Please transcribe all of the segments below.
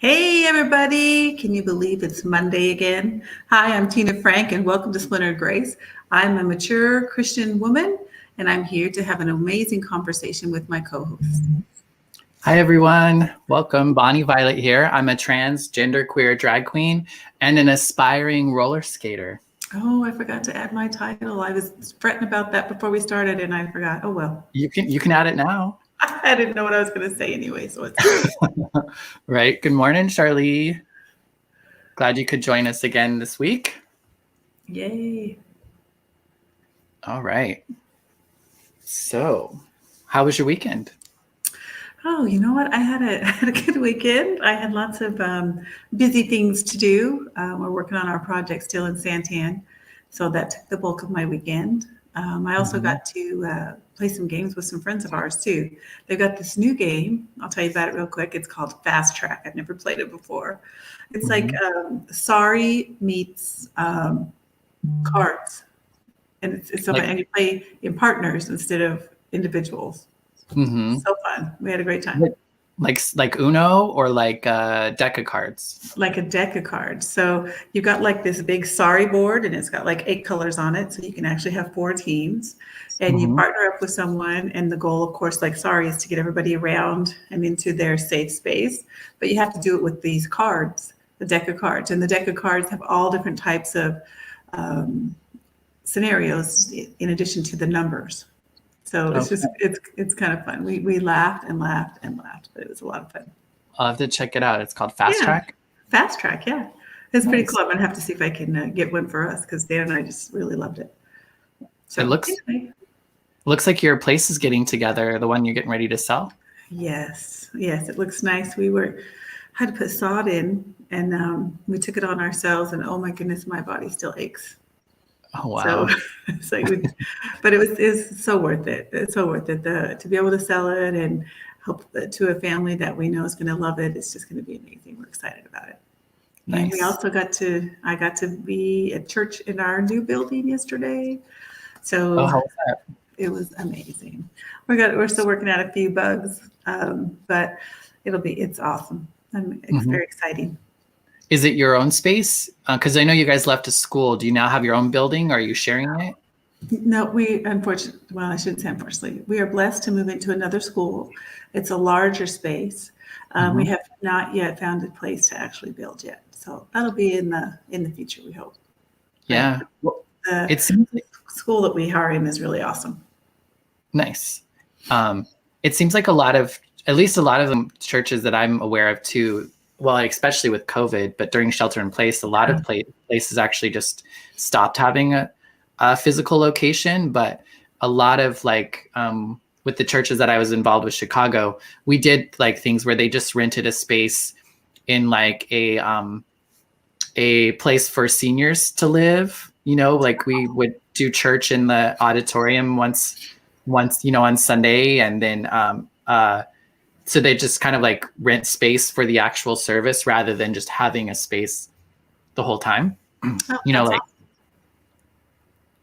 Hey, everybody. Can you believe it's Monday again? Hi, I'm Tina Frank, and welcome to Splintered Grace. I'm a mature Christian woman, and I'm here to have an amazing conversation with my co-hosts. Hi, everyone. Welcome. Bonnie Violet here. I'm a transgender queer drag queen and an aspiring roller skater. Oh, I forgot to add my title. I was fretting about that before we started, and I forgot. Oh, well. You can add it now. I didn't know what I was going to say anyway, so it's Right. Good morning, Charlie. Glad you could join us again this week. Yay. All right. So, how was your weekend? Oh, you know what? I had a good weekend. I had lots of busy things to do. We're working on our project still in Santan, so that took the bulk of my weekend. I also got to play some games with some friends of ours too. They've got this new game. I'll tell you about it real quick. It's called Fast Track. I've never played it before. It's like Sorry meets cards, and it's so fun. And you play in partners instead of individuals. So fun. We had a great time. Like Uno or like a deck of cards? Like a deck of cards. So you've got like this big sorry board, and it's got like 8 colors on it. So you can actually have 4 teams, and you partner up with someone. And the goal, of course, like sorry, is to get everybody around and into their safe space. But you have to do it with these cards, the deck of cards. And the deck of cards have all different types of scenarios in addition to the numbers. So it's just, it's kind of fun. We laughed and laughed and laughed, but it was a lot of fun. I'll have to check it out. It's called Fast Track? Fast Track, yeah. It's pretty cool. I'm going to have to see if I can get one for us, because Dan and I just really loved it. So It looks like your place is getting together, the one you're getting ready to sell. Yes, it looks nice. We had to put sod in, and we took it on ourselves, and oh my goodness, my body still aches. Oh, wow. So but it was so worth it. It's so worth it to be able to sell it and help to a family that we know is going to love it. It's just going to be amazing. We're excited about it. Nice. And we also I got to be at church in our new building yesterday. So how was that? It was amazing. We're still working out a few bugs, but it's awesome. It's very exciting. Is it your own space? Because I know you guys left a school. Do you now have your own building? Are you sharing it? No, I shouldn't say unfortunately. We are blessed to move into another school. It's a larger space. We have not yet found a place to actually build yet. So that'll be in the future, we hope. Yeah. It seems like the school that we are in is really awesome. Nice. It seems like at least a lot of the churches that I'm aware of too, well, especially with COVID, but during shelter in place, a lot of places actually just stopped having a physical location. But a lot of with the churches that I was involved with, Chicago, we did like things where they just rented a space in like a place for seniors to live. Like we would do church in the auditorium once on Sunday, and then so they just kind of like rent space for the actual service rather than just having a space the whole time.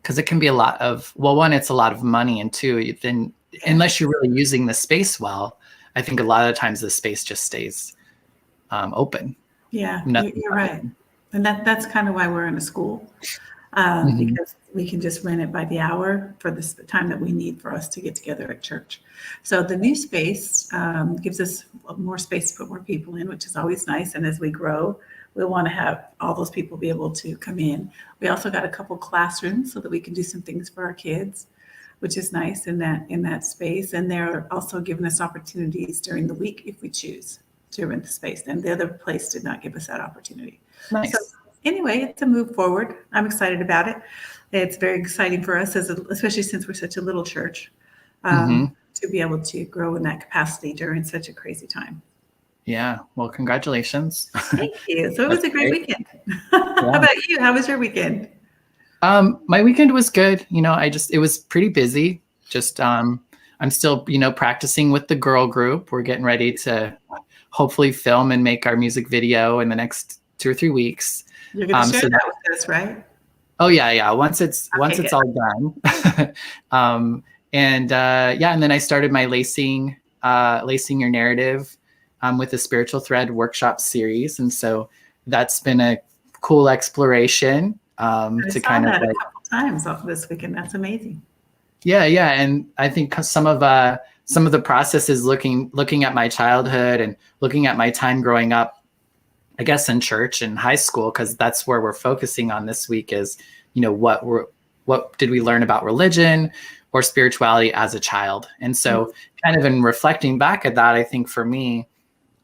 Because it can be a lot of, well, one, it's a lot of money, and two, then unless you're really using the space well, I think a lot of times the space just stays open. Yeah, you're right. And that's kind of why we're in a school, because we can just rent it by the hour for the time that we need for us to get together at church. So the new space gives us more space to put more people in, which is always nice. And as we grow, we want to have all those people be able to come in. We also got a couple classrooms so that we can do some things for our kids, which is nice in that space. And they're also giving us opportunities during the week if we choose to rent the space. And the other place did not give us that opportunity. Nice. So anyway, it's a move forward. I'm excited about it. It's very exciting for us, especially since we're such a little church, to be able to grow in that capacity during such a crazy time. Yeah. Well, congratulations. Thank you. So it was a great weekend. How about you? How was your weekend? My weekend was good. It was pretty busy. Just, I'm still, practicing with the girl group. We're getting ready to hopefully film and make our music video in the next 2 or 3 weeks. You're going to share that with us, right? Oh yeah. Once it's all done. And then I started my lacing your narrative with the Spiritual Thread workshop series. And so that's been a cool exploration I to saw kind of that a like, couple times off this weekend. That's amazing. yeah. And I think some of the processes looking at my childhood and looking at my time growing up, I guess in church and high school, because that's where we're focusing on this week is, what did we learn about religion or spirituality as a child? And so kind of in reflecting back at that, I think for me,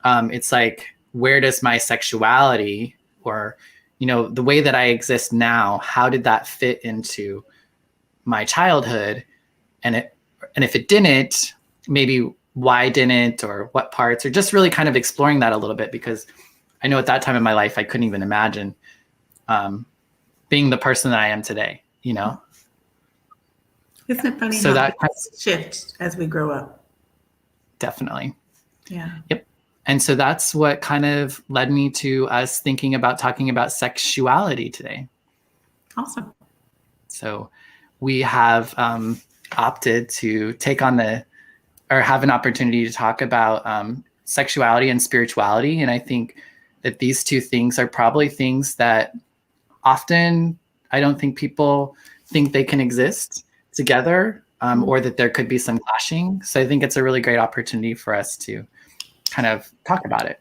it's like, where does my sexuality or, the way that I exist now, how did that fit into my childhood? And if it didn't, maybe why didn't, or what parts, or just really kind of exploring that a little bit, because I know at that time in my life, I couldn't even imagine being the person that I am today, Isn't it funny So how that things shift as we grow up? definitely. Yeah. Yep. And so that's what kind of led me to us thinking about talking about sexuality today. Awesome. So we have opted to take on or have an opportunity to talk about sexuality and spirituality. And I think that these two things are probably things that often I don't think people think they can exist together, or that there could be some clashing. So I think it's a really great opportunity for us to kind of talk about it.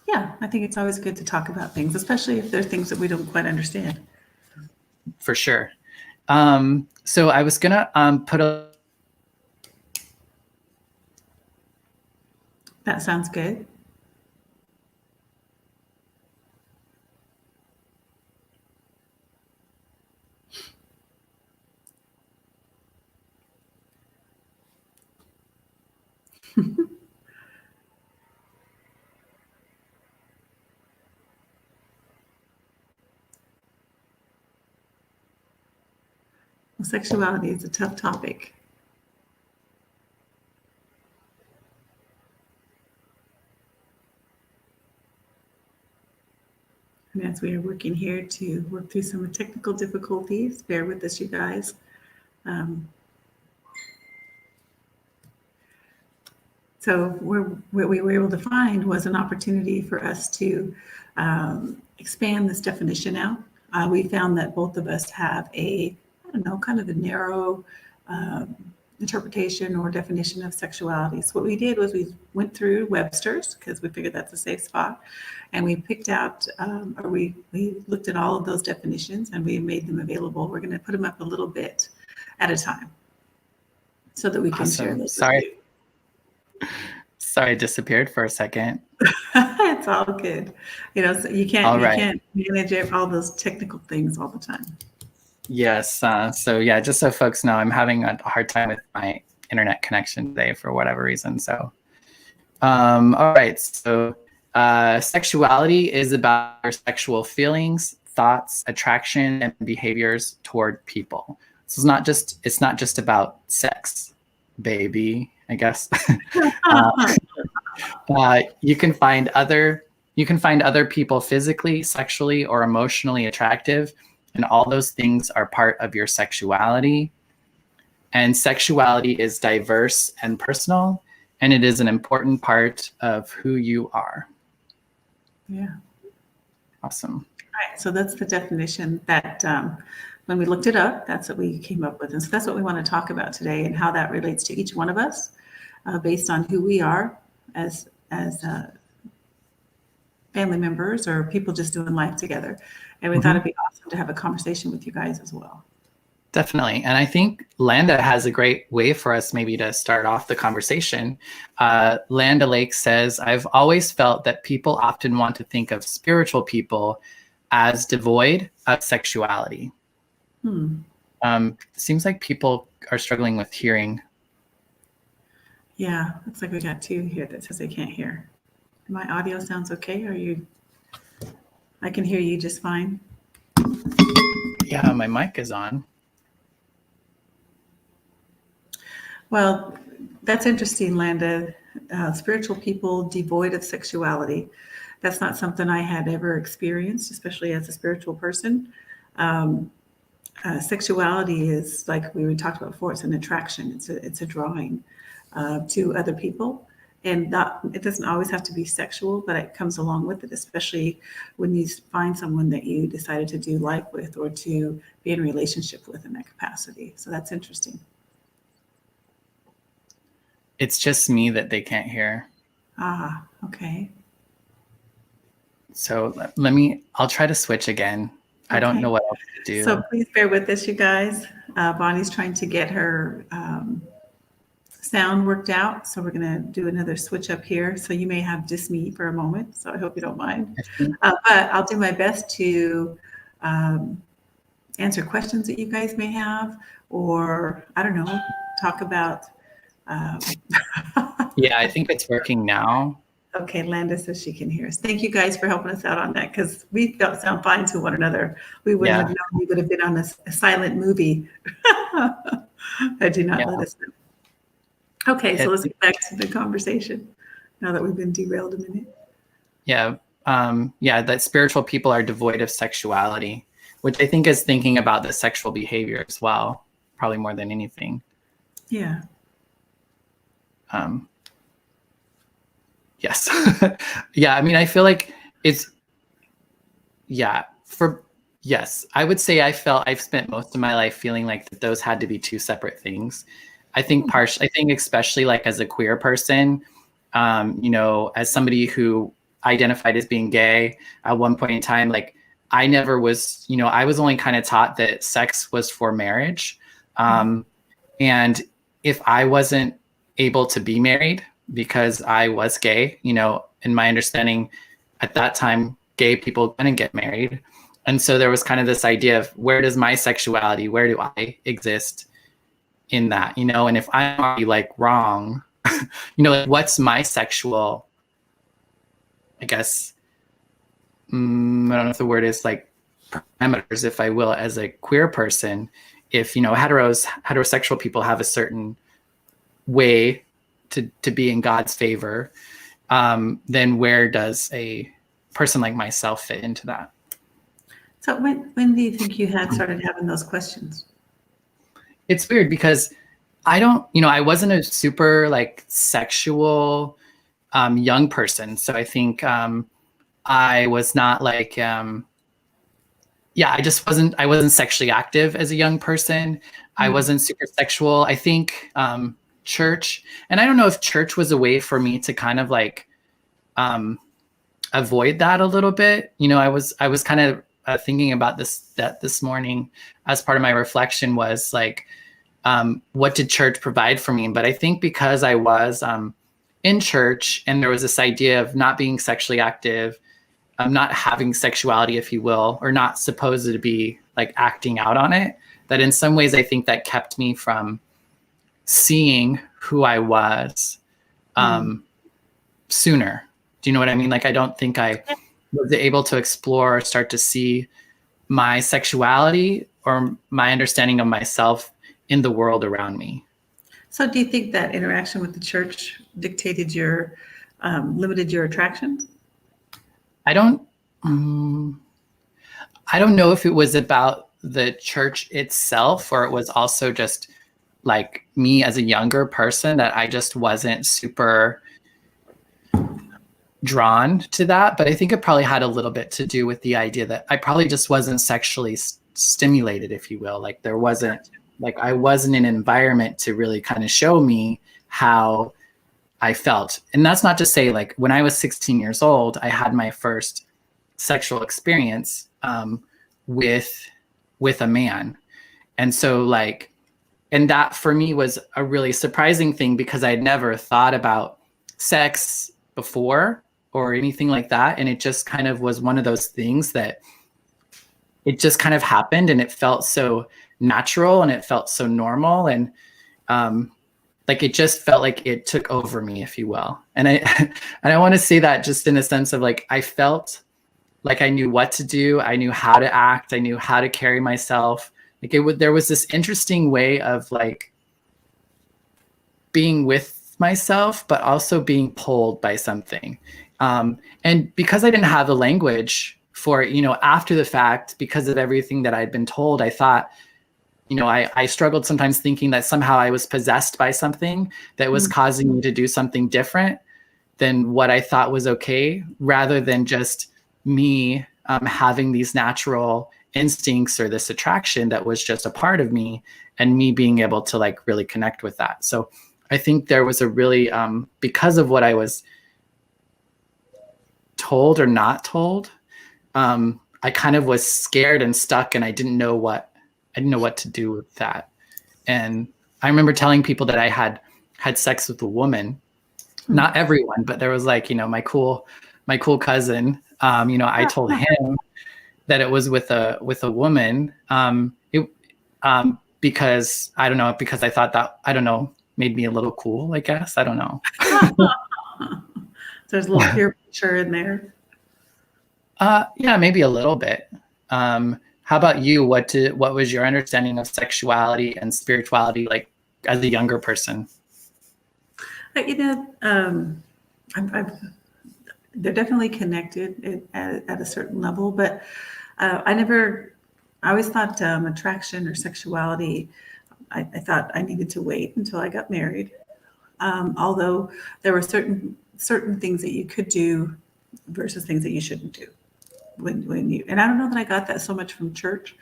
Yeah, I think it's always good to talk about things, especially if there are things that we don't quite understand. For sure. So I was gonna put a. That sounds good. Well, sexuality is a tough topic. And as we are working here to work through some technical difficulties, bear with us, you guys. So what we were able to find was an opportunity for us to expand this definition out. We found that both of us have kind of a narrow interpretation or definition of sexuality. So what we did was we went through Webster's, because we figured that's a safe spot, and we picked out, we looked at all of those definitions and we made them available. We're going to put them up a little bit at a time so that we can share those. Sorry, I disappeared for a second. It's all good. So you can't manage all those technical things all the time. Yes. So yeah, just so folks know, I'm having a hard time with my internet connection today for whatever reason. So, all right. So, sexuality is about your sexual feelings, thoughts, attraction, and behaviors toward people. So it's not just about sex, baby, I guess. You can find other people physically, sexually, or emotionally attractive. And all those things are part of your sexuality. And sexuality is diverse and personal, and it is an important part of who you are. Yeah. Awesome. All right. So that's the definition that when we looked it up, that's what we came up with. And so that's what we want to talk about today, and how that relates to each one of us based on who we are as family members or people just doing life together. And we thought it'd be awesome to have a conversation with you guys as well. Definitely. And I think Landa has a great way for us maybe to start off the conversation. Landa Lake says, I've always felt that people often want to think of spiritual people as devoid of sexuality. Seems like people are struggling with hearing. Yeah, looks like we got two here that says they can't hear. My audio sounds okay. I can hear you just fine. Yeah, my mic is on. Well, that's interesting, Landa. Spiritual people devoid of sexuality. That's not something I had ever experienced, especially as a spiritual person. Sexuality is, like we talked about before, it's an attraction. It's a drawing to other people. And that, it doesn't always have to be sexual, but it comes along with it, especially when you find someone that you decided to do life with or to be in a relationship with in that capacity. So that's interesting. It's just me that they can't hear. Ah, okay. So I'll try to switch again. Okay. I don't know what else to do. So please bear with us, you guys. Bonnie's trying to get her sound worked out. So we're going to do another switch up here. So you may have just me for a moment. So I hope you don't mind. But I'll do my best to answer questions that you guys may have, or I don't know, talk about. Yeah, I think it's working now. Okay, Landa says she can hear us. Thank you guys for helping us out on that, because we felt sound fine to one another. We wouldn't have known we would have been on a silent movie. I do not let us know. Okay, so let's get back to the conversation now that we've been derailed a minute. Yeah, that spiritual people are devoid of sexuality, which I think is thinking about the sexual behavior as well, probably more than anything. Yeah. Yes. Yeah, I mean, I feel like it's, I would say I've spent most of my life feeling like that those had to be two separate things. I think especially like as a queer person, as somebody who identified as being gay at one point in time, like I never was, I was only kind of taught that sex was for marriage. And if I wasn't able to be married because I was gay, in my understanding at that time, gay people couldn't get married. And so there was kind of this idea of where does my sexuality, where do I exist in that, and if I'm already like wrong, like what's my sexual, I guess, I don't know if the word is like parameters, if I will, as a queer person, if, heterosexual people have a certain way to be in God's favor, then where does a person like myself fit into that? So when do you think you had started having those questions? It's weird because I wasn't a super like sexual young person. So I think I was not like, I wasn't sexually active as a young person. Mm-hmm. I wasn't super sexual. I think church, and I don't know if church was a way for me to kind of like avoid that a little bit. I was kind of thinking about this morning as part of my reflection was like, what did church provide for me? But I think because I was in church and there was this idea of not being sexually active, not having sexuality, if you will, or not supposed to be like acting out on it, that in some ways I think that kept me from seeing who I was sooner. Do you know what I mean? Like, I don't think I was able to explore or start to see my sexuality or my understanding of myself in the world around me. So do you think that interaction with the church dictated your, limited your attractions? I don't know if it was about the church itself or it was also just like me as a younger person that I just wasn't super drawn to that. But I think it probably had a little bit to do with the idea that I probably just wasn't sexually stimulated, if you will. Like there wasn't, like I wasn't in an environment to really kind of show me how I felt. And that's not to say like when I was 16 years old, I had my first sexual experience with a man. And so like, and that for me was a really surprising thing because I'd never thought about sex before or anything like that. And it just kind of was one of those things that it just kind of happened and it felt so natural and it felt so normal. And like, it just felt like it took over me, if you will. And I want to say that just in a sense of like, I felt like I knew what to do. I knew how to act. I knew how to carry myself. Like there was this interesting way of like being with myself, but also being pulled by something. And because I didn't have the language for it, after the fact, because of everything that I'd been told, I thought, I struggled sometimes thinking that somehow I was possessed by something that was causing me to do something different. than what I thought was okay, rather than just me having these natural instincts or this attraction that was just a part of me, and me being able to like really connect with that. So I think there was a really, because of what I was told or not told, I kind of was scared and stuck, and I didn't know what to do with that. And I remember telling people that I had sex with a woman. Not everyone, but there was like, my cool cousin. I told him that it was with a woman. Because I don't know, because I thought that, I don't know, made me a little cool, I guess. I don't know. There's a little peer pressure in there. Yeah, maybe a little bit. How about you? What was your understanding of sexuality and spirituality like as a younger person? They're definitely connected at a certain level, but I always thought attraction or sexuality, I thought I needed to wait until I got married. Although there were certain things that you could do versus things that you shouldn't do. And I don't know that I got that so much from church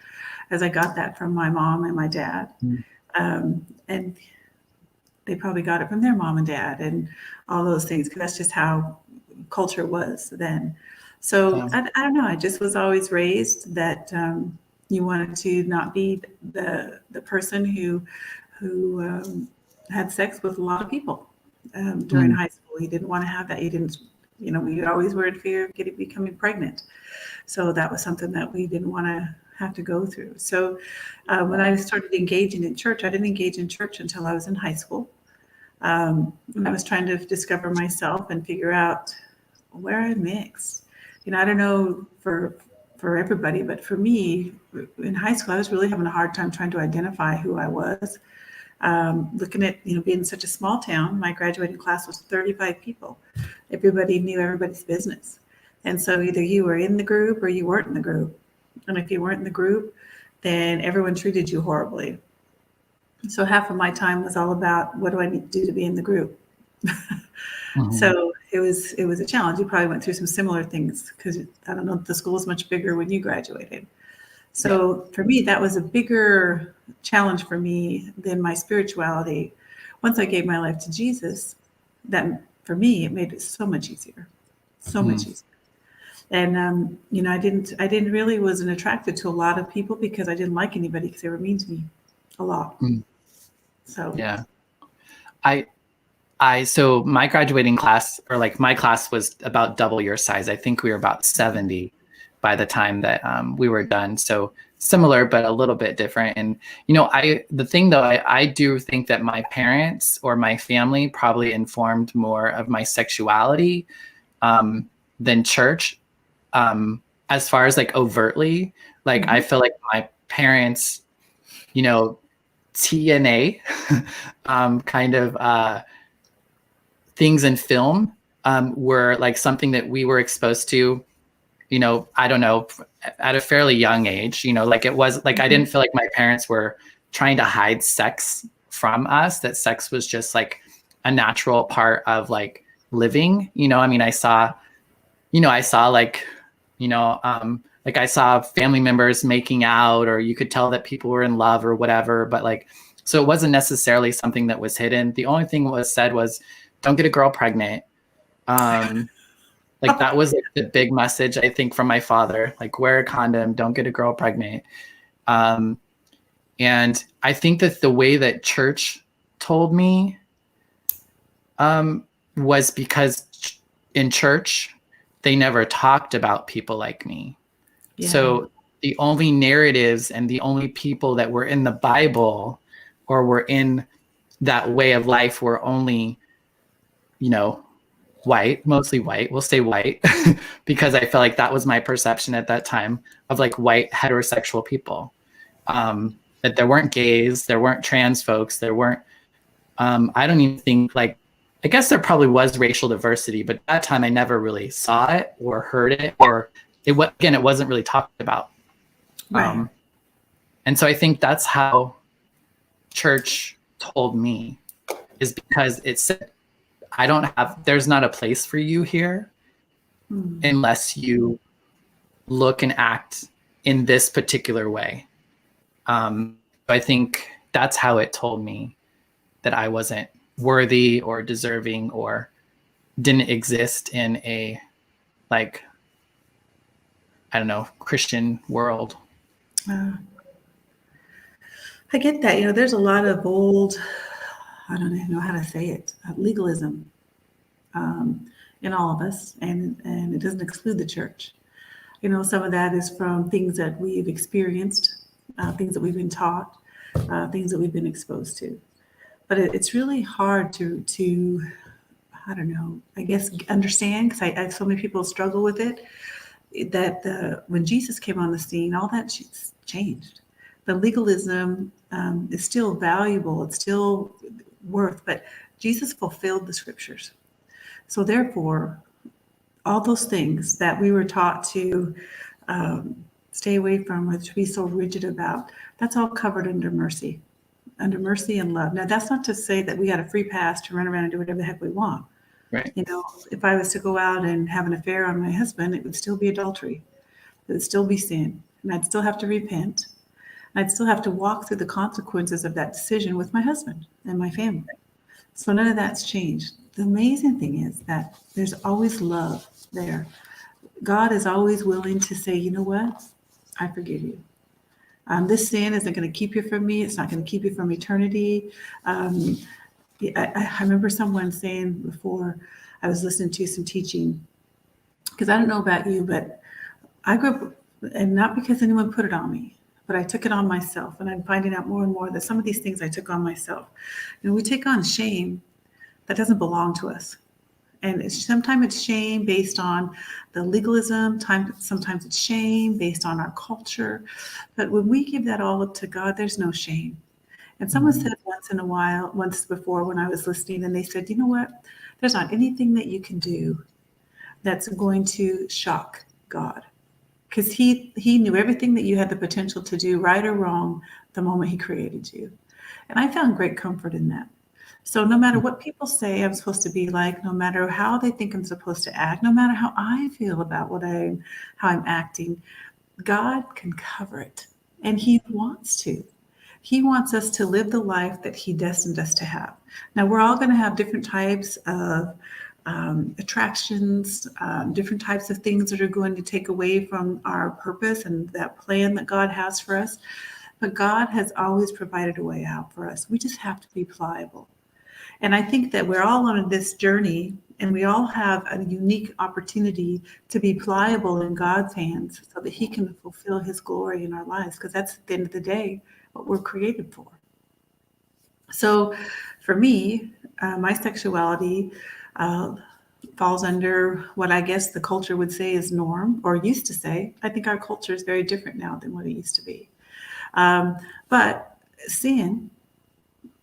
as I got that from my mom and my dad. And they probably got it from their mom and dad and all those things, because that's just how culture was then. So I don't know. I just was always raised that you wanted to not be the person who had sex with a lot of people during high school. You didn't want to have that. You didn't, we always were in fear of becoming pregnant. So that was something that we didn't want to have to go through. So when I started engaging in church, I didn't engage in church until I was in high school. And I was trying to discover myself and figure out where I mix. I don't know for everybody, but for me in high school, I was really having a hard time trying to identify who I was. Looking at, being such a small town, my graduating class was 35 people. Everybody knew everybody's business. And so either you were in the group or you weren't in the group. And if you weren't in the group, then everyone treated you horribly. So half of my time was all about, what do I need to do to be in the group? So it was a challenge. You probably went through some similar things, because I don't know, the school was much bigger when you graduated. So for me, that was a bigger challenge for me than my spirituality. Once I gave my life to Jesus, that for me, it made it so much easier, much easier. And I didn't really wasn't attracted to a lot of people because I didn't like anybody, because they were mean to me a lot. So yeah, so my graduating class, or like my class, was about double your size. I think we were about 70 by the time that we were done. So similar, but a little bit different. And, the thing though, I do think that my parents or my family probably informed more of my sexuality than church. As far as like overtly, like I feel like my parents, TNA kind of things in film were like something that we were exposed to, I don't know, at a fairly young age. Like it was like I didn't feel like my parents were trying to hide sex from us, that sex was just like a natural part of like living. I saw like, like I saw family members making out, or you could tell that people were in love or whatever. But like, so it wasn't necessarily something that was hidden. The only thing that was said was, don't get a girl pregnant. Like that was like the big message, I think, from my father, like wear a condom, don't get a girl pregnant. And I think that the way that church told me was because in church, they never talked about people like me. Yeah. So the only narratives and the only people that were in the Bible or were in that way of life were only, white, mostly white. We'll say white because I felt like that was my perception at that time of like white heterosexual people. That there weren't gays, there weren't trans folks, there weren't, I don't even think like, I guess there probably was racial diversity, but at that time I never really saw it or heard it, or it wasn't really talked about. Right. And so I think that's how church told me, is because it said, there's not a place for you here unless you look and act in this particular way. I think that's how it told me that I wasn't worthy or deserving or didn't exist in a, like, I don't know, Christian world. I get that. There's a lot of old, I don't even know how to say it, legalism in all of us, and it doesn't exclude the church. Some of that is from things that we've experienced, things that we've been taught, things that we've been exposed to. But it's really hard to I don't know, I guess understand, because I so many people struggle with it, that when Jesus came on the scene, all that changed. The legalism is still valuable, it's still worth, but Jesus fulfilled the scriptures. So therefore, all those things that we were taught to stay away from or to be so rigid about, that's all covered under mercy and love. Now, that's not to say that we got a free pass to run around and do whatever the heck we want. Right. If I was to go out and have an affair on my husband, it would still be adultery. It would still be sin. And I'd still have to repent. I'd still have to walk through the consequences of that decision with my husband and my family. So none of that's changed. The amazing thing is that there's always love there. God is always willing to say, you know what? I forgive you. This sin isn't going to keep you from me. It's not going to keep you from eternity. I remember someone saying before, I was listening to some teaching, because I don't know about you, but I grew up, and not because anyone put it on me, but I took it on myself. And I'm finding out more and more that some of these things I took on myself. We take on shame that doesn't belong to us. And sometimes it's shame based on the legalism. Sometimes it's shame based on our culture. But when we give that all up to God, there's no shame. And someone said once before when I was listening, and they said, you know what? There's not anything that you can do that's going to shock God. Because he knew everything that you had the potential to do, right or wrong, the moment he created you. And I found great comfort in that. So no matter what people say I'm supposed to be like, no matter how they think I'm supposed to act, no matter how I feel about how I'm acting, God can cover it. And he wants to. He wants us to live the life that he destined us to have. Now, we're all going to have different types of attractions, different types of things that are going to take away from our purpose and that plan that God has for us. But God has always provided a way out for us. We just have to be pliable. And I think that we're all on this journey, and we all have a unique opportunity to be pliable in God's hands so that he can fulfill his glory in our lives, because that's at the end of the day what we're created for. So for me, my sexuality falls under what I guess the culture would say is norm, or used to say. I think our culture is very different now than what it used to be. But sin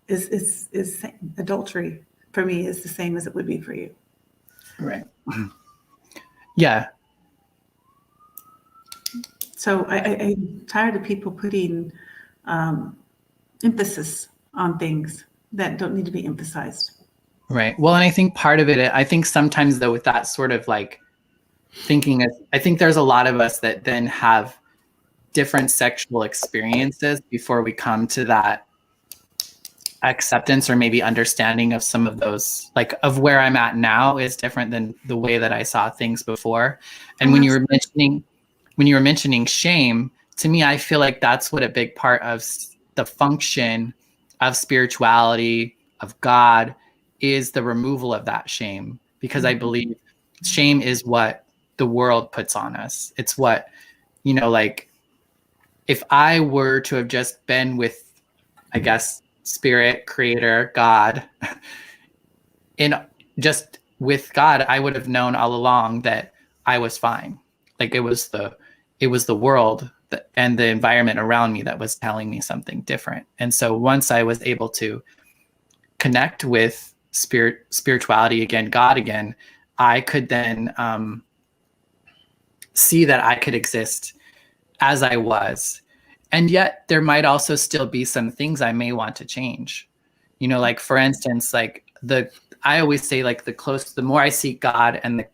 is adultery for me is the same as it would be for you. Right. Yeah. So I'm tired of people putting emphasis on things that don't need to be emphasized. Right. Well, and I think part of it, I think sometimes though, with that sort of like thinking, I think there's a lot of us that then have different sexual experiences before we come to that acceptance or maybe understanding of some of those, like of where I'm at now is different than the way that I saw things before. And when you were mentioning shame, to me, I feel like that's what a big part of the function of spirituality, of God, is the removal of that shame. Because I believe shame is what the world puts on us. It's what, like if I were to have just been with, I guess, spirit, creator, God, just with God, I would have known all along that I was fine. Like it was the world and the environment around me that was telling me something different. And so once I was able to connect with spirituality again, God again, I could then see that I could exist as I was. And yet there might also still be some things I may want to change. Like for instance, like I always say, like, the more I seek God and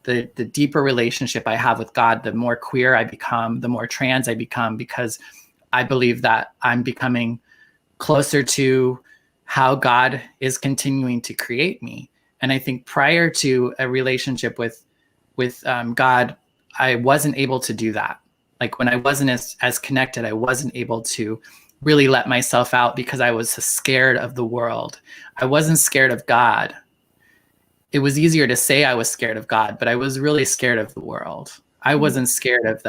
the deeper relationship I have with God, the more queer I become, the more trans I become, because I believe that I'm becoming closer to how God is continuing to create me. And I think prior to a relationship with God, I wasn't able to do that. Like, when I wasn't as connected, I wasn't able to really let myself out because I was scared of the world. I wasn't scared of God. It was easier to say I was scared of God, but I was really scared of the world. I wasn't scared of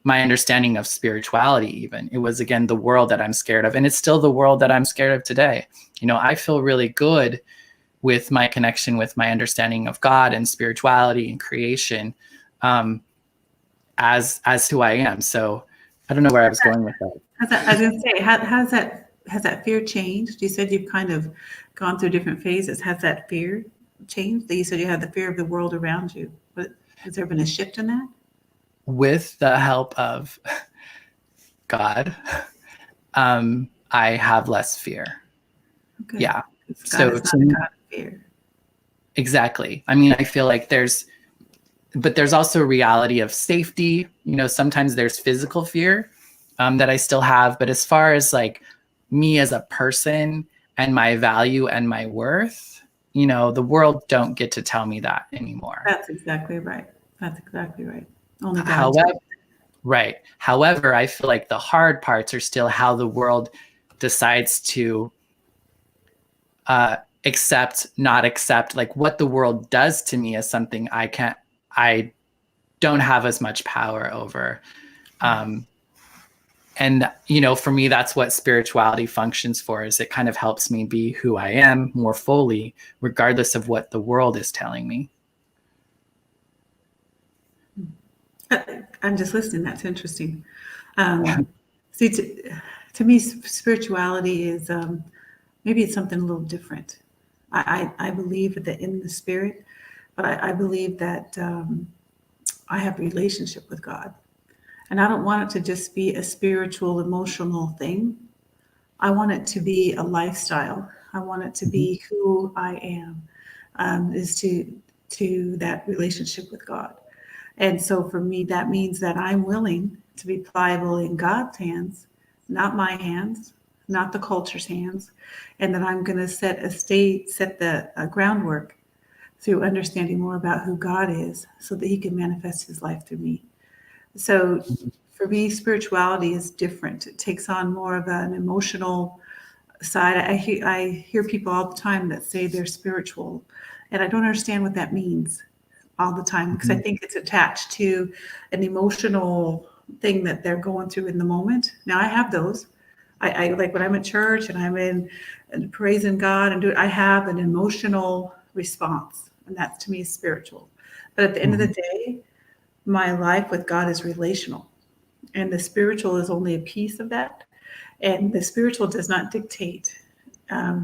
my understanding of spirituality even. It was, again, the world that I'm scared of. And it's still the world that I'm scared of today. You know, I feel really good with my connection with my understanding of God and spirituality and creation, as who I am. So I don't know where I was going with that. I was going to say, has that fear changed? You said you've kind of gone through different phases. Has that fear changed? You said you had the fear of the world around you, but has there been a shift in that? With the help of God, I have less fear. Okay. Yeah. God is not a God of fear. Exactly. I mean, I feel like there's also a reality of safety. You know, sometimes there's physical fear that I still have. But as far as, like, me as a person and my value and my worth, you know, the world don't get to tell me that anymore. That's exactly right. Only God. However, right. However, I feel like the hard parts are still how the world decides to accept, not accept, like, what the world does to me is something I don't have as much power over. And, you know, for me, that's what spirituality functions for, is it kind of helps me be who I am more fully, regardless of what the world is telling me. I'm just listening. That's interesting. See, to me, spirituality is maybe it's something a little different. I believe that in the spirit, but I believe that I have a relationship with God. And I don't want it to just be a spiritual, emotional thing. I want it to be a lifestyle. I want it to be who I am, is to that relationship with God. And so for me, that means that I'm willing to be pliable in God's hands, not my hands, not the culture's hands, and that I'm going to set the groundwork through understanding more about who God is so that he can manifest his life through me. So for me, spirituality is different. It takes on more of an emotional side. I hear people all the time that say they're spiritual, and I don't understand what that means all the time, because I think it's attached to an emotional thing that they're going through in the moment. Now, I have those. I like when I'm at church and I'm in and praising God I have an emotional response, and that to me is spiritual. But at the end of the day, my life with God is relational, and the spiritual is only a piece of that. And the spiritual does not dictate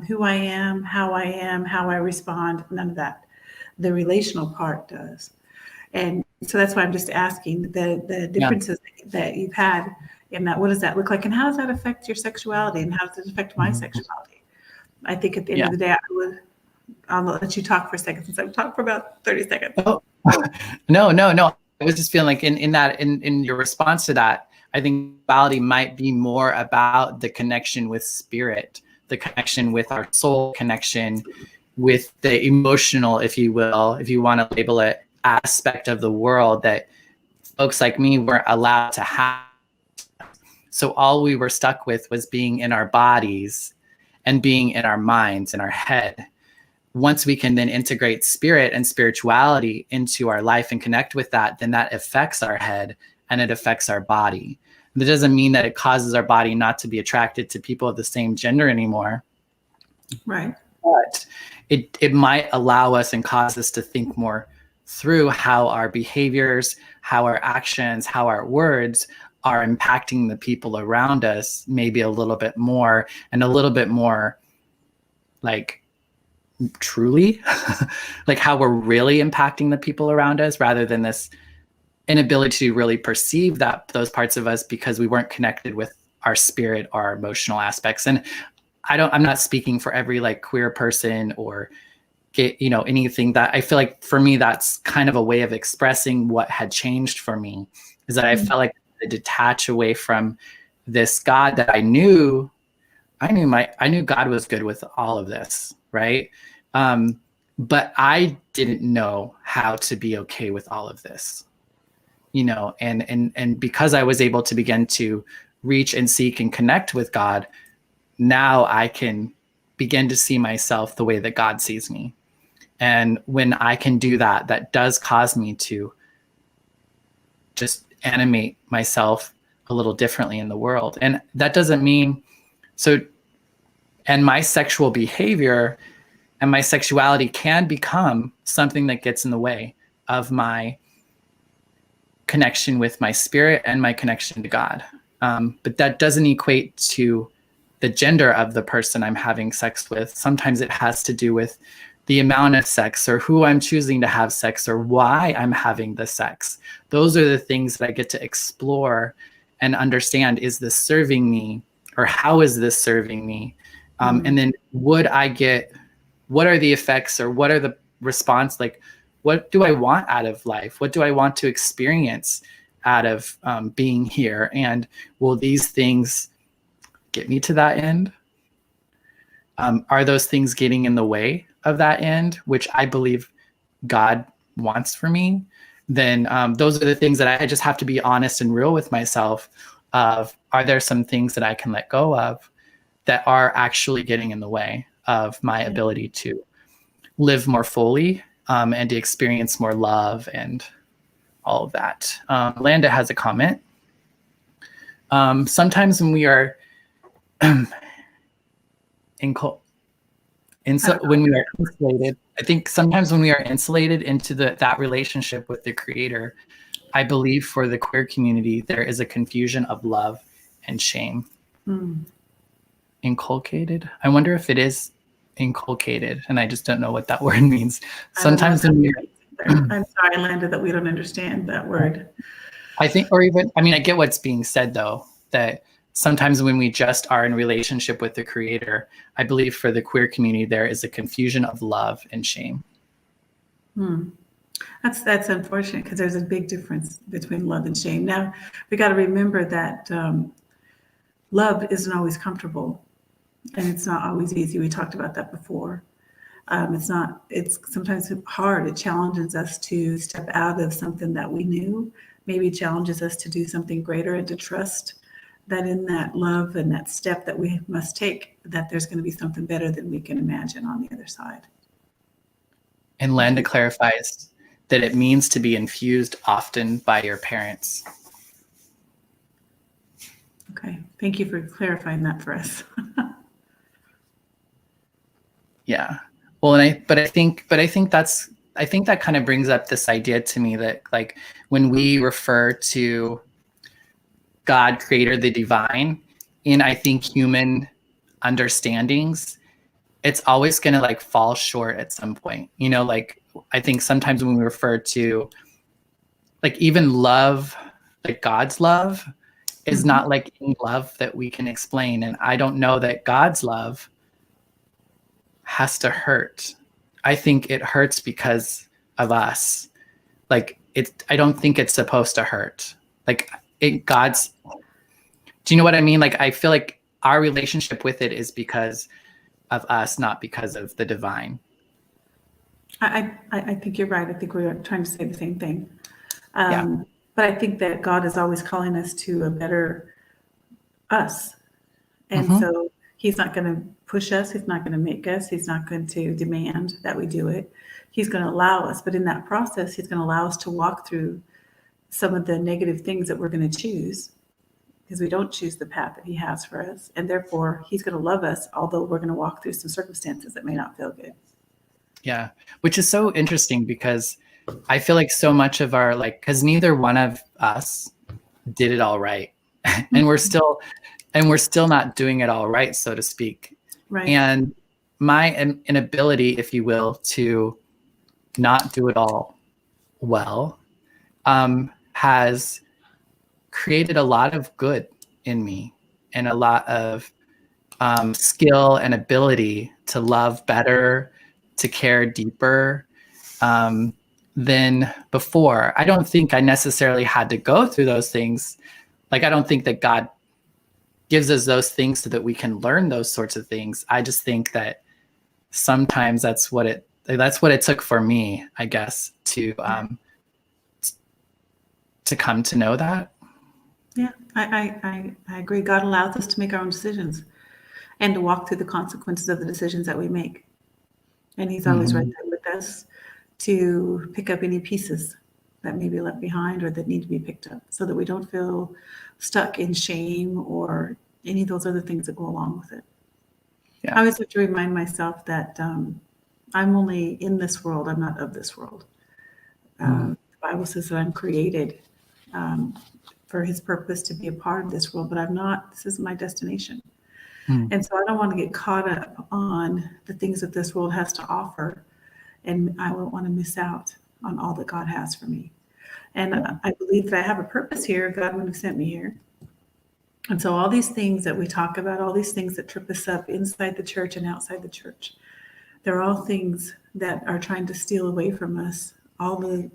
who I am, how I respond, none of that. The relational part does. And so that's why I'm just asking the differences that you've had in that. What does that look like? And how does that affect your sexuality? And how does it affect my sexuality? I think at the end of the day, I'll let you talk for a second, since I've talked for about 30 seconds. Oh. No. I was just feeling like in your response to that, I think sexuality might be more about the connection with spirit, the connection with our soul, connection with the emotional, if you will, if you want to label it, aspect of the world that folks like me weren't allowed to have. So all we were stuck with was being in our bodies and being in our minds, in our head. Once we can then integrate spirit and spirituality into our life and connect with that, then that affects our head and it affects our body. That doesn't mean that it causes our body not to be attracted to people of the same gender anymore. Right. But it might allow us and cause us to think more through how our behaviors, how our actions, how our words are impacting the people around us, maybe a little bit more, and a little bit more like truly like how we're really impacting the people around us, rather than this inability to really perceive those parts of us because we weren't connected with our spirit or our emotional aspects. And I'm not speaking for every like queer person or get, anything. That I feel like for me, that's kind of a way of expressing what had changed for me, is that I felt like to detach away from this God that I knew. I knew God was good with all of this, right? But I didn't know how to be okay with all of this, and because I was able to begin to reach and seek and connect with God, now I can begin to see myself the way that God sees me. And when I can do that, that does cause me to just animate myself a little differently in the world. And that doesn't mean so, and my sexual behavior and my sexuality can become something that gets in the way of my connection with my spirit and my connection to God. But that doesn't equate to the gender of the person I'm having sex with. Sometimes it has to do with the amount of sex, or who I'm choosing to have sex, or why I'm having the sex. Those are the things that I get to explore and understand. Is this serving me, or how is this serving me? And then what are the effects, or what are the response? Like, what do I want out of life? What do I want to experience out of being here? And will these things get me to that end? Are those things getting in the way of that end, which I believe God wants for me? Then those are the things that I just have to be honest and real with myself of, are there some things that I can let go of that are actually getting in the way of my ability to live more fully and to experience more love and all of that. Landa has a comment. Sometimes when we are when we are insulated, I think sometimes when we are insulated into that relationship with the Creator, I believe for the queer community, there is a confusion of love and shame. Inculcated? I wonder if it is inculcated, and I just don't know what that word means. Sometimes when we're I'm sorry, Landa, that we don't understand that word. I think, or even, I mean, I get what's being said though, that sometimes when we just are in relationship with the Creator, I believe for the queer community, there is a confusion of love and shame. That's unfortunate, because there's a big difference between love and shame. Now, we got to remember that love isn't always comfortable, and it's not always easy. We talked about that before. It's sometimes hard. It challenges us to step out of something that we knew, maybe challenges us to do something greater, and to trust that in that love and that step that we must take, that there's going to be something better than we can imagine on the other side. And Landa clarifies that it means to be infused often by your parents. Okay, thank you for clarifying that for us. Yeah. Well, I think that kind of brings up this idea to me that, like, when we refer to God, Creator, the divine, in, I think, human understandings, it's always going to like fall short at some point. Like, I think sometimes when we refer to like even love, like God's love is not like any love that we can explain. And I don't know that God's love has to hurt. I think it hurts because of us. Like, I don't think it's supposed to hurt. Like, do you know what I mean? Like, I feel like our relationship with it is because of us, not because of the divine. I think you're right. I think we're trying to say the same thing. Yeah. But I think that God is always calling us to a better us. And so he's not going to push us. He's not going to make us. He's not going to demand that we do it. He's going to allow us. But in that process, he's going to allow us to walk through some of the negative things that we're going to choose, because we don't choose the path that he has for us. And therefore, he's going to love us, although we're going to walk through some circumstances that may not feel good. Yeah, which is so interesting, because I feel like so much of our, like, because neither one of us did it all right. And we're still not doing it all right, so to speak. Right. And my inability, if you will, to not do it all well has created a lot of good in me, and a lot of skill and ability to love better, to care deeper than before. I don't think I necessarily had to go through those things. Like, I don't think that God gives us those things so that we can learn those sorts of things. I just think that sometimes that's what it took for me, I guess, to come to know that. Yeah, I agree. God allows us to make our own decisions and to walk through the consequences of the decisions that we make. And he's always right there with us to pick up any pieces that may be left behind or that need to be picked up so that we don't feel stuck in shame or any of those other things that go along with it. Yeah. I always have to remind myself that I'm only in this world. I'm not of this world. The Bible says that I'm created for his purpose to be a part of this world, but I'm not. This isn't my destination. And so I don't want to get caught up on the things that this world has to offer, and I won't want to miss out on all that God has for me. And I believe that I have a purpose here. God would have sent me here. And so all these things that we talk about, all these things that trip us up inside the church and outside the church, they're all things that are trying to steal away from us all the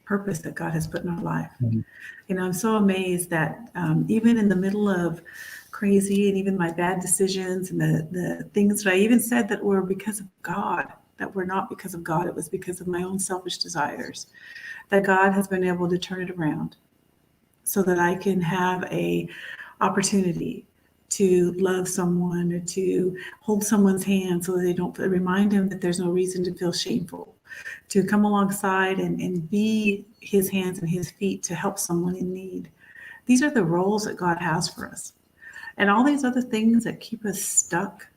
purpose that God has put in our life. You know, I'm so amazed that even in the middle of crazy and even my bad decisions and the things that I even said that were because of God, that were not because of God, it was because of my own selfish desires, that God has been able to turn it around so that I can have a opportunity to love someone or to hold someone's hand so that they don't remind them that there's no reason to feel shameful, to come alongside and be his hands and his feet to help someone in need. These are the roles that God has for us. And all these other things that keep us stuck,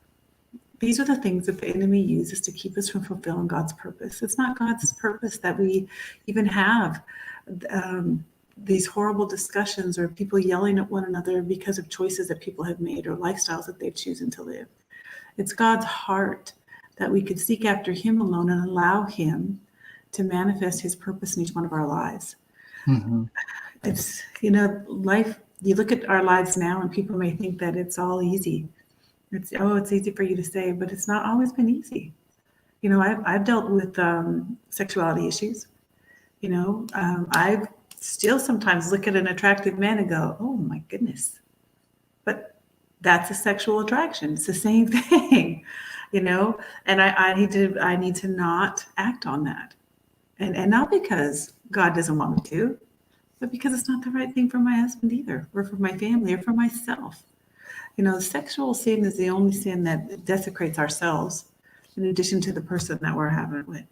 these are the things that the enemy uses to keep us from fulfilling God's purpose. It's not God's purpose that we even have these horrible discussions or people yelling at one another because of choices that people have made or lifestyles that they've chosen to live. It's God's heart that we could seek after him alone and allow him to manifest his purpose in each one of our lives. It's, you know, life, you look at our lives now and people may think that it's all easy. It's easy for you to say, but it's not always been easy. You know, I've dealt with sexuality issues. You know, I still sometimes look at an attractive man and go, oh my goodness. But that's a sexual attraction. It's the same thing, you know, and I need to not act on that. And not because God doesn't want me to, but because it's not the right thing for my husband either, or for my family, or for myself. You know, sexual sin is the only sin that desecrates ourselves in addition to the person that we're having it with.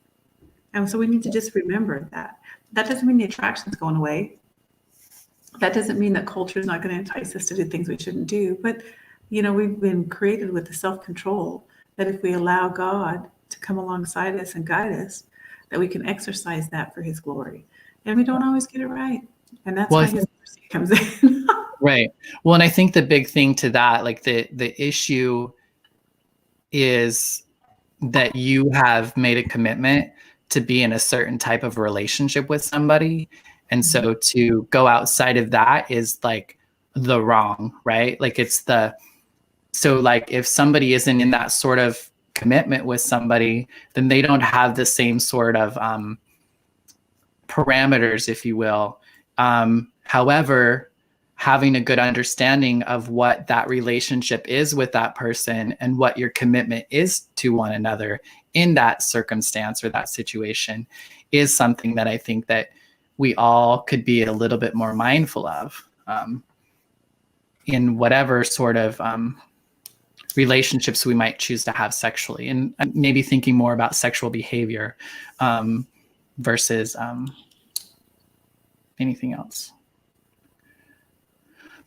And so we need to just remember that. That doesn't mean the attraction's going away. That doesn't mean that culture is not going to entice us to do things we shouldn't do. But, you know, we've been created with the self-control that if we allow God to come alongside us and guide us, that we can exercise that for his glory. And we don't always get it right. And that's why his mercy comes in. Right. Well, and I think the big thing to that, like the issue is that you have made a commitment to be in a certain type of relationship with somebody. And so to go outside of that is like the wrong, right? Like so like if somebody isn't in that sort of commitment with somebody, then they don't have the same sort of parameters, if you will. However, having a good understanding of what that relationship is with that person and what your commitment is to one another in that circumstance or that situation is something that I think that we all could be a little bit more mindful of in whatever sort of relationships we might choose to have sexually, and maybe thinking more about sexual behavior versus anything else.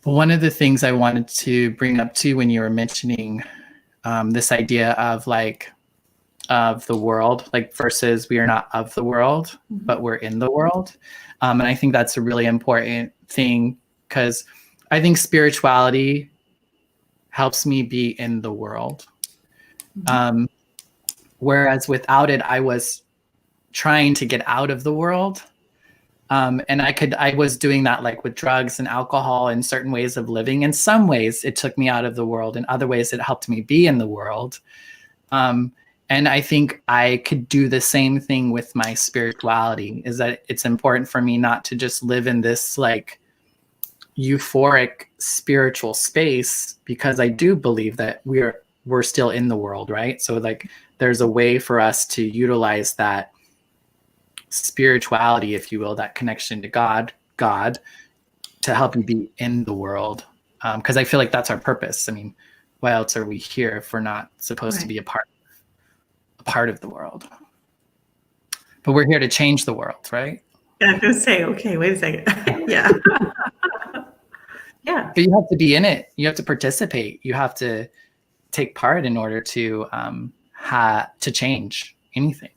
But one of the things I wanted to bring up too, when you were mentioning this idea of like of the world, like versus we are not of the world, but we're in the world. And I think that's a really important thing because I think spirituality helps me be in the world. Whereas without it, I was trying to get out of the world. And I was doing that like with drugs and alcohol and certain ways of living. In some ways it took me out of the world. In other ways it helped me be in the world. And I think I could do the same thing with my spirituality, is that it's important for me not to just live in this like euphoric spiritual space, because I do believe that we're still in the world, right? So like there's a way for us to utilize that spirituality, if you will, that connection to God, to help you be in the world. Because I feel like that's our purpose. I mean, why else are we here if we're not supposed to be a part of the world? But we're here to change the world, right? Yeah, I was going to say, okay, wait a second. Yeah. Yeah. But you have to be in it. You have to participate. You have to take part in order to change anything.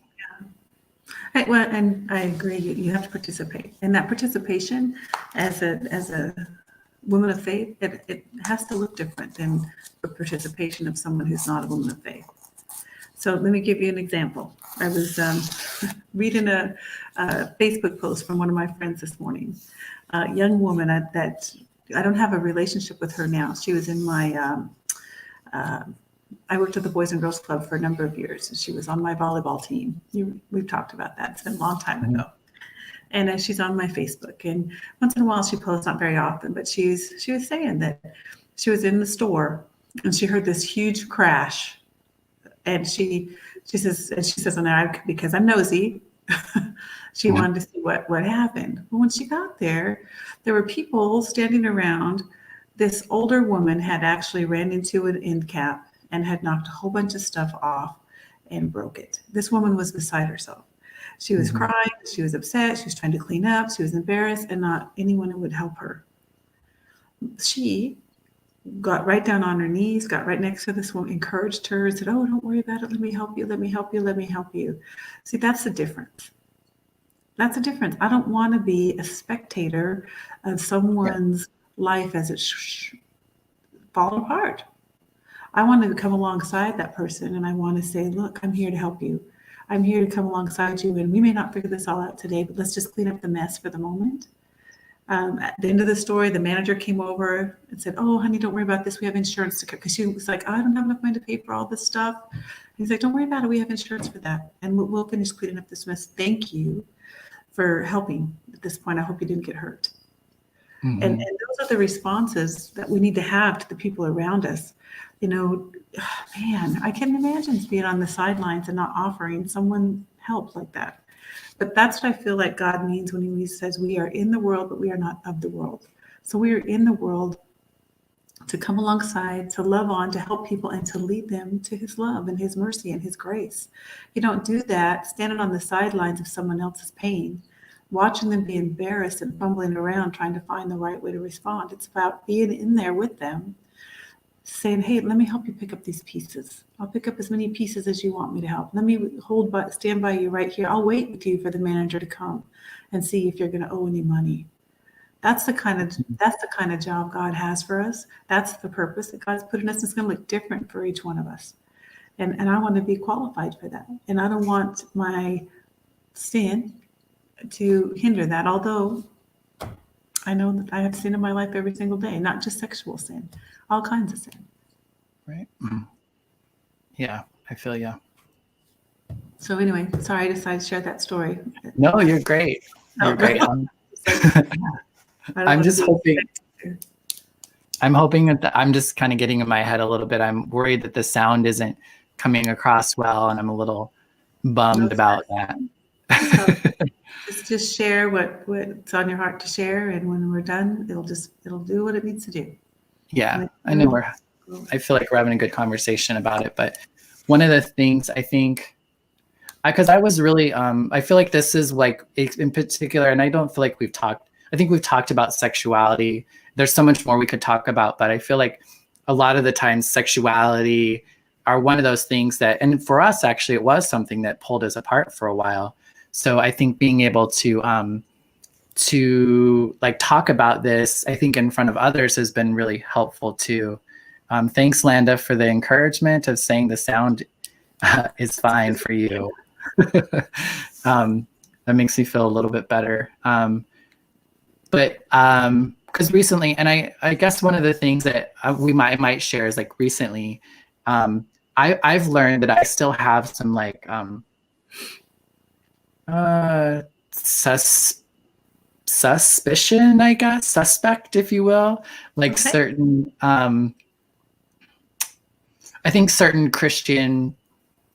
Well, and I agree. You have to participate, and that participation, as a woman of faith, it has to look different than the participation of someone who's not a woman of faith. So let me give you an example. I was reading a Facebook post from one of my friends this morning. A young woman that I don't have a relationship with her now. She was in my I worked at the Boys and Girls Club for a number of years, and she was on my volleyball team. We've talked about that. It's been a long time ago. And she's on my Facebook. And once in a while she posts, not very often, but she was saying that she was in the store and she heard this huge crash. And she says on there, because I'm nosy, she wanted to see what happened. But when she got there were people standing around. This older woman had actually ran into an end cap and had knocked a whole bunch of stuff off and broke it. This woman was beside herself. She was crying, she was upset, she was trying to clean up, she was embarrassed, and not anyone would help her. She got right down on her knees, got right next to this woman, encouraged her, and said, "Oh, don't worry about it. Let me help you. Let me help you. Let me help you." See, that's the difference. That's the difference. I don't want to be a spectator of someone's life as it fall apart. I want to come alongside that person, and I want to say, "Look, I'm here to help you. I'm here to come alongside you, and we may not figure this all out today, but let's just clean up the mess for the moment." At the end of the story, the manager came over and said, "Oh, honey, don't worry about this. We have insurance to cover." Because she was like, "I don't have enough money to pay for all this stuff." And he's like, "Don't worry about it. We have insurance for that, and we'll finish cleaning up this mess. Thank you for helping at this point. I hope you didn't get hurt." And those are the responses that we need to have to the people around us. You know, man, I can't imagine being on the sidelines and not offering someone help like that. But that's what I feel like God means when he says we are in the world, but we are not of the world. So we are in the world to come alongside, to love on, to help people, and to lead them to his love and his mercy and his grace. You don't do that standing on the sidelines of someone else's pain, watching them be embarrassed and fumbling around trying to find the right way to respond. It's about being in there with them, saying, "Hey, let me help you pick up these pieces. I'll pick up as many pieces as you want me to help. Let me stand by you right here. I'll wait with you for the manager to come and see if you're going to owe any money." That's the kind of job God has for us. That's the purpose that God's put in us. It's going to look different for each one of us. And I want to be qualified for that. And I don't want my sin to hinder that, although I know that I have sin in my life every single day, not just sexual sin, all kinds of sin. Right. Yeah, I feel you. So anyway, sorry I decided to share that story. No, you're great. You're great. I'm just hoping. I'm hoping that I'm just kind of getting in my head a little bit. I'm worried that the sound isn't coming across well, and I'm a little bummed about that. Just share what's on your heart to share, and when we're done, it'll do what it needs to do. Yeah, I know I feel like we're having a good conversation about it, but one of the things I think, because I was really, I feel like this is like in particular, and I don't feel like I think we've talked about sexuality. There's so much more we could talk about, but I feel like a lot of the times sexuality are one of those things that, and for us, actually, it was something that pulled us apart for a while. So I think being able to like talk about this, I think in front of others has been really helpful too. Thanks, Landa, for the encouragement of saying the sound is fine for you. That makes me feel a little bit better. But because recently, and I guess one of the things that we might share is like recently, I've learned that I still have some like suspicion, I guess, suspect, if you will, like Okay. certain I think certain Christian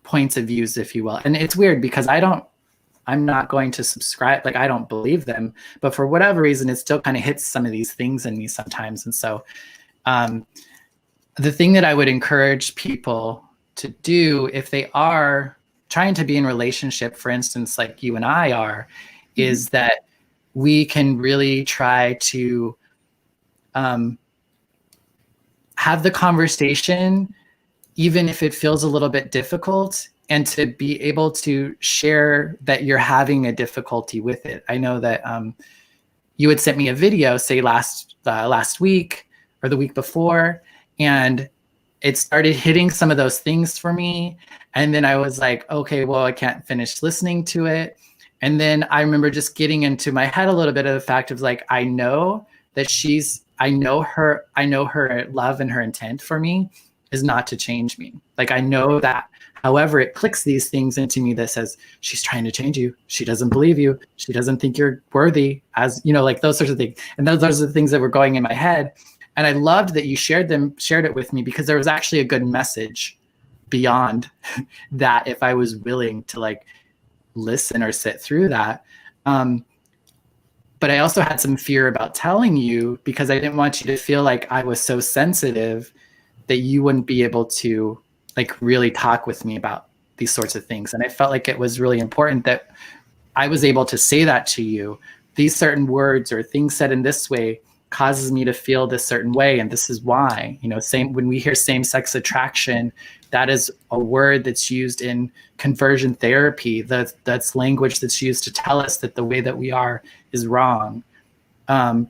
points of views, if you will. And it's weird because I'm not going to subscribe, like I don't believe them, but for whatever reason, it still kind of hits some of these things in me sometimes. And so the thing that I would encourage people to do if they are trying to be in relationship, for instance, like you and I are, is that we can really try to have the conversation, even if it feels a little bit difficult, and to be able to share that you're having a difficulty with it. I know that you had sent me a video, say last week or the week before, and it started hitting some of those things for me. And then I was like, okay, well, I can't finish listening to it. And then I remember just getting into my head a little bit of the fact of like, I know that I know her love and her intent for me is not to change me. Like, I know that. However, it clicks these things into me that says, she's trying to change you. She doesn't believe you. She doesn't think you're worthy, as, you know, like those sorts of things. And those are the things that were going in my head. And I loved that you shared it with me, because there was actually a good message beyond that if I was willing to like listen or sit through that. But I also had some fear about telling you, because I didn't want you to feel like I was so sensitive that you wouldn't be able to like really talk with me about these sorts of things. And I felt like it was really important that I was able to say that to you. These certain words or things said in this way causes me to feel this certain way, and this is why. You know, when we hear same-sex attraction, that is a word that's used in conversion therapy. That's language that's used to tell us that the way that we are is wrong. But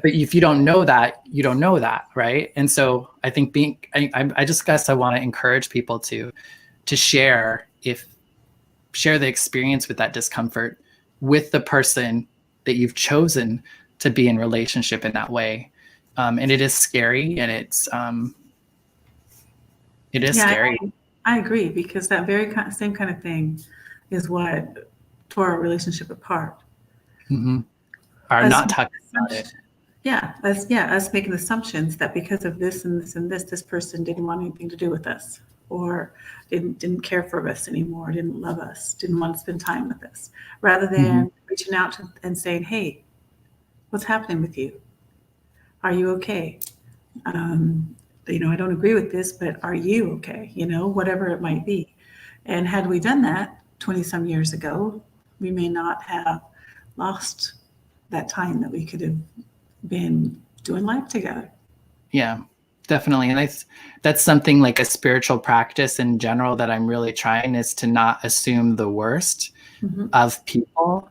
if you don't know that, you don't know that, right? And so I think I just guess I want to encourage people to share the experience with that discomfort with the person that you've chosen to be in relationship in that way. And it is scary, and it is scary. I agree, because that same kind of thing is what tore our relationship apart. Mm-hmm. Are not talking about it. Yeah, us making assumptions that because of this and this and this person didn't want anything to do with us, or didn't care for us anymore, didn't love us, didn't want to spend time with us, rather than reaching out and saying, hey, what's happening with you? Are you okay? You know, I don't agree with this, but are you okay? You know, whatever it might be. And had we done that 20 some years ago, we may not have lost that time that we could have been doing life together. Yeah, definitely. And that's something like a spiritual practice in general that I'm really trying, is to not assume the worst of people,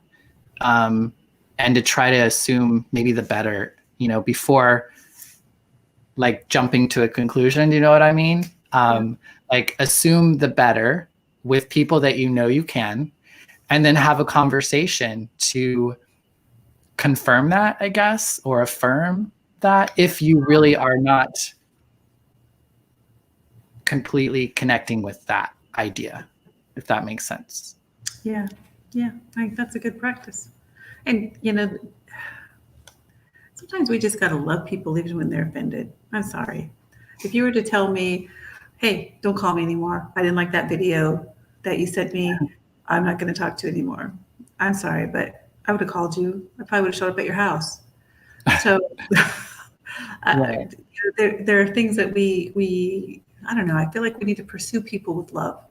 and to try to assume maybe the better, you know, before like jumping to a conclusion. Do you know what I mean? Like assume the better with people that you know you can, and then have a conversation to confirm that, I guess, or affirm that, if you really are not completely connecting with that idea, if that makes sense. Yeah, I think that's a good practice. And, you know, sometimes we just got to love people even when they're offended. I'm sorry. If you were to tell me, hey, don't call me anymore, I didn't like that video that you sent me, I'm not going to talk to you anymore. I'm sorry, but I would have called you. I probably would have showed up at your house. So Right. there are things that we I don't know, I feel like we need to pursue people with love,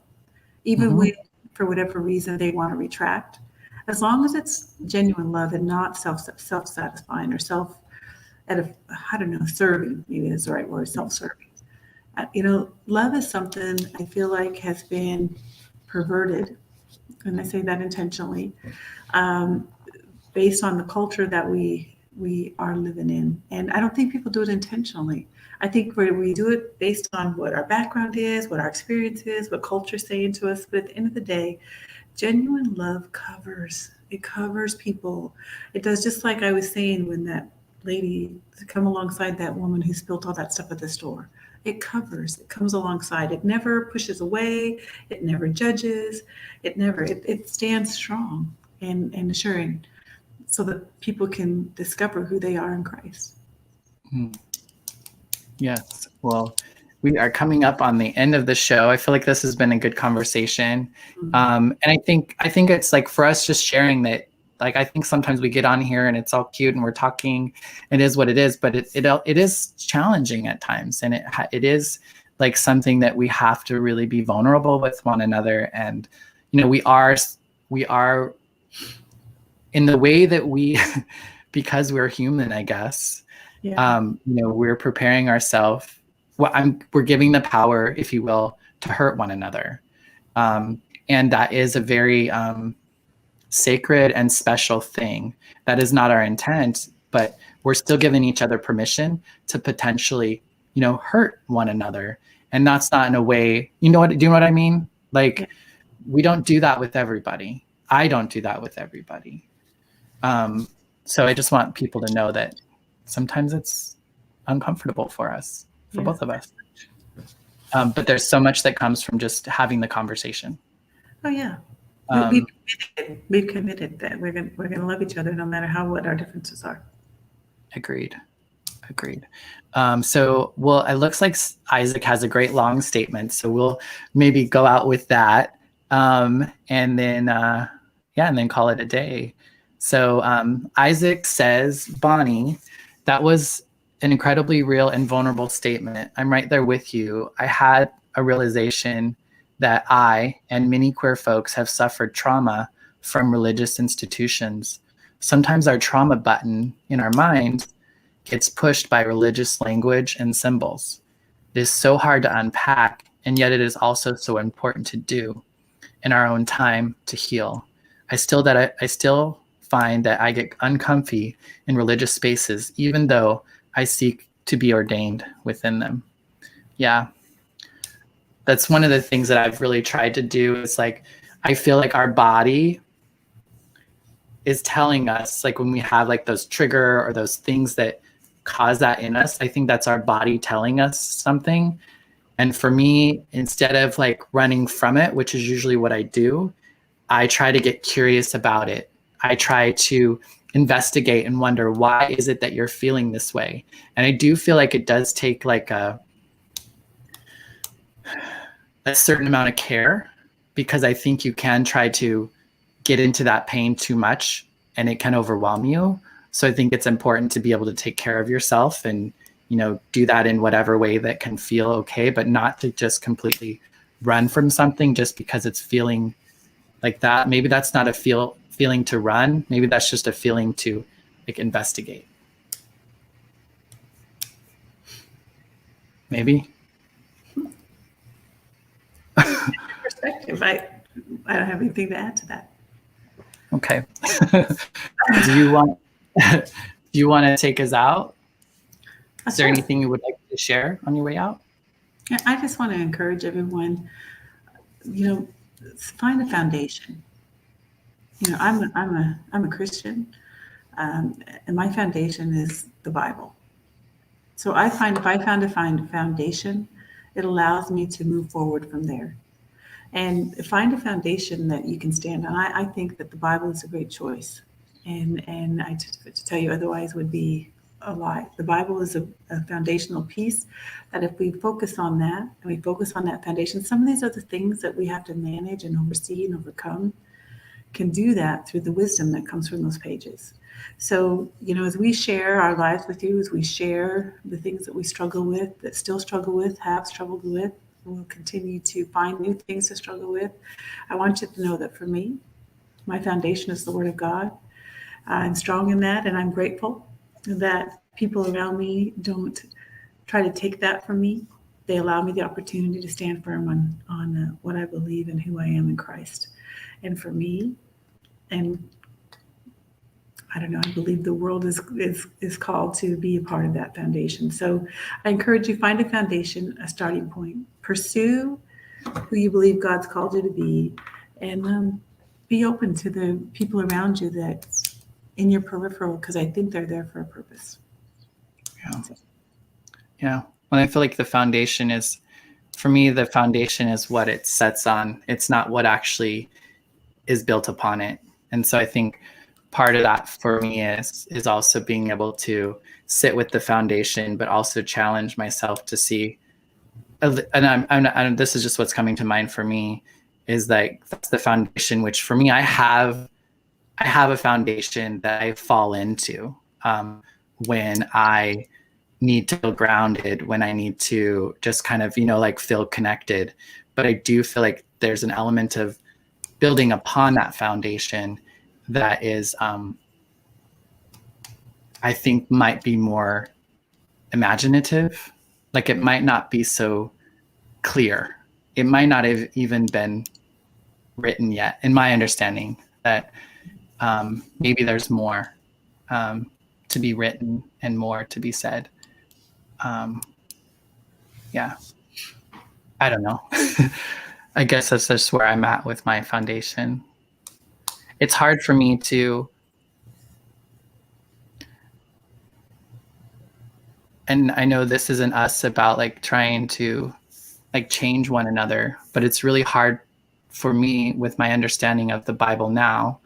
even when, for whatever reason, they want to retract. As long as it's genuine love and not self-satisfying or I don't know, serving, maybe is the right word, self-serving. You know, love is something I feel like has been perverted, and I say that intentionally, based on the culture that we we are living in. And I don't think people do it intentionally. I think we do it based on what our background is, what our experience is, what culture's saying to us. But at the end of the day, genuine love covers. It covers people. It does, just like I was saying when that lady come alongside that woman who spilled all that stuff at the store. It covers. It comes alongside. It never pushes away. It never judges. It stands strong and assuring, so that people can discover who they are in Christ. Hmm. Yes. Well, we are coming up on the end of the show. I feel like this has been a good conversation. And I think it's like, for us, just sharing that, like, I think sometimes we get on here and it's all cute and we're talking, it is what it is, but it is challenging at times. And it is like something that we have to really be vulnerable with one another. And, we are in the way that we, because we're human, I guess, Yeah. we're preparing ourselves. We're giving the power, if you will, to hurt one another. And that is a very sacred and special thing. That is not our intent, but we're still giving each other permission to potentially, hurt one another. And that's not in a way, do you know what I mean? Like, we don't do that with everybody. I don't do that with everybody. So I just want people to know that sometimes it's uncomfortable for us, for both of us. But there's so much that comes from just having the conversation. Oh yeah. We've committed that we're gonna love each other no matter what our differences are. Agreed. So, well, it looks like Isaac has a great long statement, so we'll maybe go out with that, and then call it a day. So Isaac says, Bonnie, that was an incredibly real and vulnerable statement. I'm right there with you. I had a realization that I and many queer folks have suffered trauma from religious institutions. Sometimes our trauma button in our mind gets pushed by religious language and symbols. It is so hard to unpack, and yet it is also so important to do in our own time to heal. I still find that I get uncomfy in religious spaces, even though I seek to be ordained within them. Yeah. That's one of the things that I've really tried to do. Is like, I feel like our body is telling us, like, when we have like those trigger or those things that cause that in us, I think that's our body telling us something. And for me, instead of like running from it, which is usually what I do, I try to get curious about it. I try to investigate and wonder, why is it that you're feeling this way? And I do feel like it does take like a certain amount of care, because I think you can try to get into that pain too much and it can overwhelm you. So I think it's important to be able to take care of yourself and, do that in whatever way that can feel okay, but not to just completely run from something just because it's feeling like that. Maybe that's not a feeling to run. Maybe that's just a feeling to like investigate. Maybe. Perspective. I don't have anything to add to that. Okay. Do you want to take us out? Is there anything you would like to share on your way out? Yeah, I just want to encourage everyone, find a foundation. I'm a Christian, and my foundation is the Bible. So if I found a foundation, it allows me to move forward from there. And find a foundation that you can stand on. I think that the Bible is a great choice. And to tell you otherwise would be a lie. The Bible is a foundational piece that if we focus on that, and we focus on that foundation, some of these other things that we have to manage and oversee and overcome can do that through the wisdom that comes from those pages. So, as we share our lives with you, as we share the things that we struggle with, that still struggle with, have struggled with, we'll continue to find new things to struggle with. I want you to know that for me, my foundation is the Word of God. I'm strong in that, and I'm grateful that people around me don't try to take that from me. They allow me the opportunity to stand firm on what I believe and who I am in Christ. And for me, and I don't know, I believe the world is called to be a part of that foundation. So I encourage you, find a foundation, a starting point. Pursue who you believe God's called you to be, and be open to the people around you that's in your peripheral, because I think they're there for a purpose. Yeah. Yeah. Well, I feel like the foundation is, for me, the foundation is what it sets on. It's not what actually is built upon it. And so I think part of that for me is also being able to sit with the foundation, but also challenge myself to see, and I'm this is just what's coming to mind for me, is like, that's the foundation, which for me, I have a foundation that I fall into when I need to feel grounded, when I need to just kind of, like feel connected. But I do feel like there's an element of building upon that foundation that is, I think might be more imaginative. Like, it might not be so clear. It might not have even been written yet, in my understanding, that maybe there's more to be written and more to be said. Yeah, I don't know. I guess that's just where I'm at with my foundation. It's hard for me to, and I know this isn't us about like trying to like change one another, but it's really hard for me with my understanding of the Bible now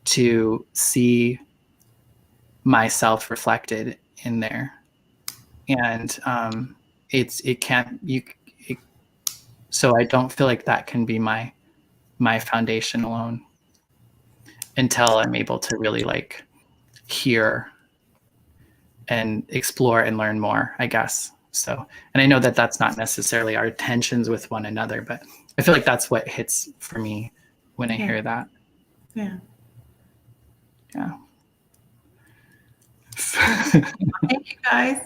to see myself reflected in there. And so I don't feel like that can be my foundation alone until I'm able to really like hear and explore and learn more, I guess. So, and I know that that's not necessarily our tensions with one another, but I feel like that's what hits for me when I hear that. Yeah. Yeah. Thank you, guys.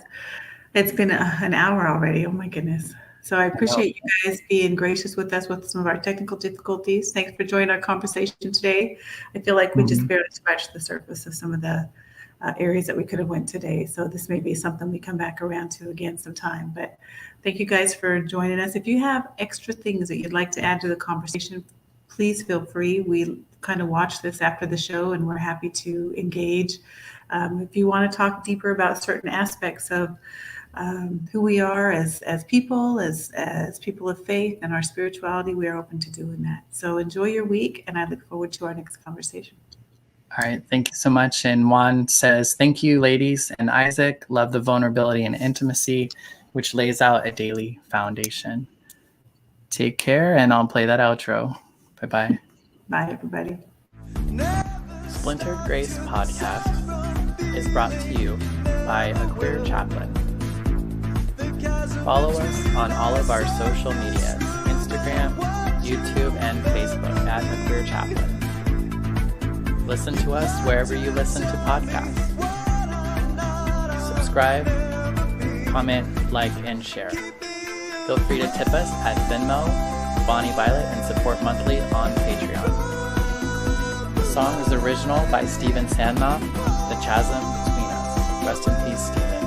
It's been an hour already. Oh my goodness. So I appreciate you guys being gracious with us with some of our technical difficulties. Thanks for joining our conversation today. I feel like we just barely scratched the surface of some of the areas that we could have went today. So this may be something we come back around to again sometime. But thank you guys for joining us. If you have extra things that you'd like to add to the conversation, please feel free. We kind of watch this after the show, and we're happy to engage. If you want to talk deeper about certain aspects of who we are as people, as people of faith and our spirituality, we are open to doing that. So enjoy your week, and I look forward to our next conversation. All right. Thank you so much. And Juan says, thank you, ladies and Isaac. Love the vulnerability and intimacy, which lays out a daily foundation. Take care, and I'll play that outro. Bye-bye. Bye, everybody. Splintered Grace Podcast is brought to you by a queer chaplain. Follow us on all of our social medias, Instagram, YouTube, and Facebook at A Queer Chaplain. Listen to us wherever you listen to podcasts. Subscribe, comment, like, and share. Feel free to tip us at Venmo, Bonnie Violet, and support monthly on Patreon. The song is original by Steven Sandnoff, The Chasm Between Us. Rest in peace, Steven.